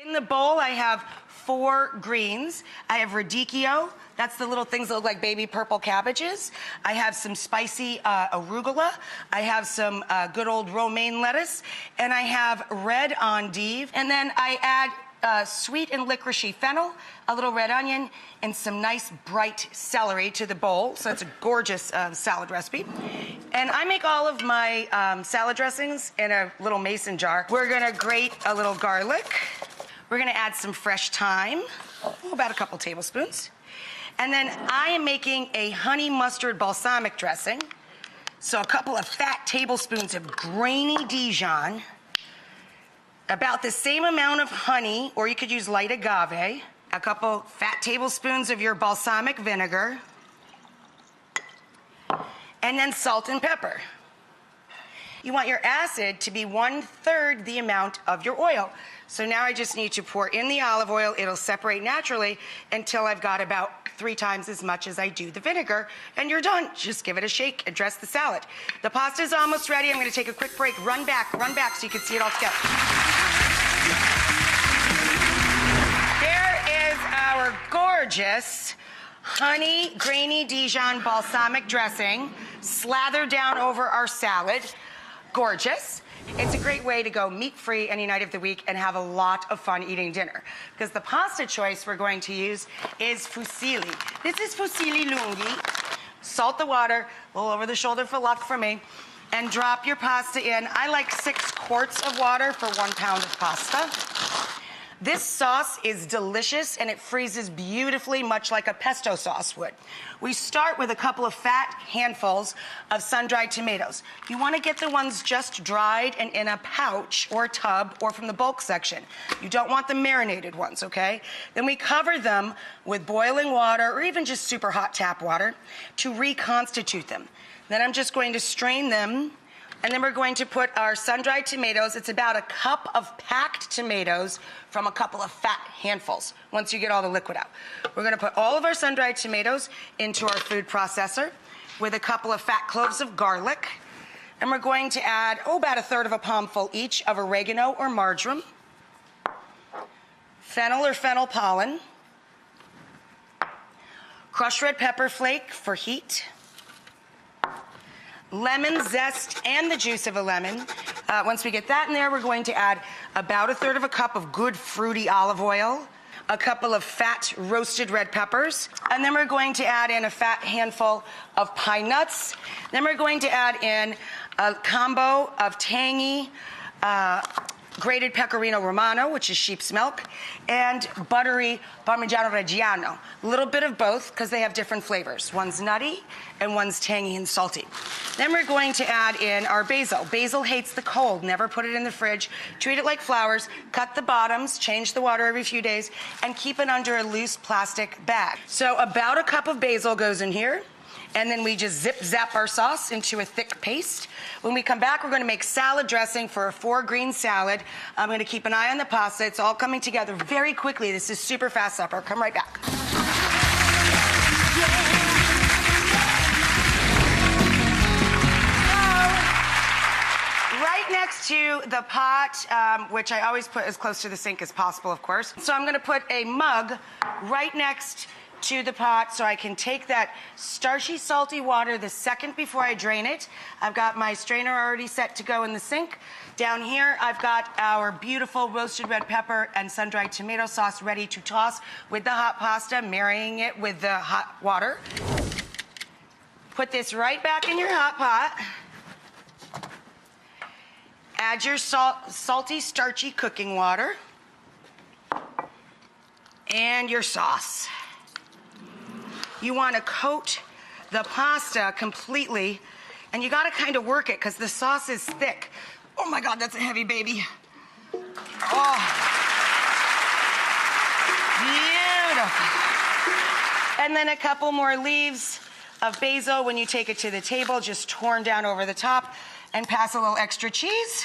In the bowl, I have 4 greens. I have radicchio. That's the little things that look like baby purple cabbages. I have some spicy arugula. I have some good old romaine lettuce. And I have red endive. And then I add sweet and licoricey fennel, a little red onion, and some nice bright celery to the bowl. So it's a gorgeous salad recipe. And I make all of my salad dressings in a little mason jar. We're gonna grate a little garlic. We're gonna add some fresh thyme, about a couple tablespoons. And then I am making a honey mustard balsamic dressing. So a couple of fat tablespoons of grainy Dijon, about the same amount of honey, or you could use light agave, a couple fat tablespoons of your balsamic vinegar, and then salt and pepper. You want your acid to be 1/3 the amount of your oil. So now I just need to pour in the olive oil. It'll separate naturally until I've got about 3 times as much as I do the vinegar, and you're done. Just give it a shake and dress the salad. The pasta is almost ready. I'm gonna take a quick break. Run back so you can see it all together. There is our gorgeous honey grainy Dijon balsamic dressing slathered down over our salad. Gorgeous. It's a great way to go meat-free any night of the week and have a lot of fun eating dinner. Because the pasta choice we're going to use is fusilli. This is fusilli lunghi. Salt the water, a little over the shoulder for luck for me, and drop your pasta in. I like 6 quarts of water for 1 pound of pasta. This sauce is delicious and it freezes beautifully, much like a pesto sauce would. We start with a couple of fat handfuls of sun-dried tomatoes. You want to get the ones just dried and in a pouch or tub or from the bulk section. You don't want the marinated ones, okay? Then we cover them with boiling water or even just super hot tap water to reconstitute them. Then I'm just going to strain them. And then we're going to put our sun-dried tomatoes. It's about a cup of packed tomatoes from a couple of fat handfuls once you get all the liquid out. We're gonna put all of our sun-dried tomatoes into our food processor with a couple of fat cloves of garlic. And we're going to add, about 1/3 of a palmful each of oregano or marjoram, fennel or fennel pollen, crushed red pepper flake for heat, lemon zest and the juice of a lemon. Once we get that in there, we're going to add about 1/3 of a cup of good fruity olive oil, a couple of fat roasted red peppers, and then we're going to add in a fat handful of pine nuts. Then we're going to add in a combo of tangy grated pecorino romano, which is sheep's milk, and buttery parmigiano reggiano. A little bit of both because they have different flavors. One's nutty and one's tangy and salty. Then we're going to add in our basil. Basil hates the cold. Never put it in the fridge. Treat it like flowers. Cut the bottoms, change the water every few days, and keep it under a loose plastic bag. So about a cup of basil goes in here. And then we just zip-zap our sauce into a thick paste. When we come back, we're gonna make salad dressing for a 4-green salad. I'm gonna keep an eye on the pasta. It's all coming together very quickly. This is super fast supper. Come right back. Right next to the pot, which I always put as close to the sink as possible, of course. So I'm gonna put a mug right next to the pot so I can take that starchy, salty water the second before I drain it. I've got my strainer already set to go in the sink. Down here, I've got our beautiful roasted red pepper and sun-dried tomato sauce ready to toss with the hot pasta, marrying it with the hot water. Put this right back in your hot pot. Add your salty, starchy cooking water and your sauce. You want to coat the pasta completely, and you got to kind of work it because the sauce is thick. Oh my God, that's a heavy baby. Oh, beautiful. And then a couple more leaves of basil when you take it to the table, just torn down over the top, and pass a little extra cheese.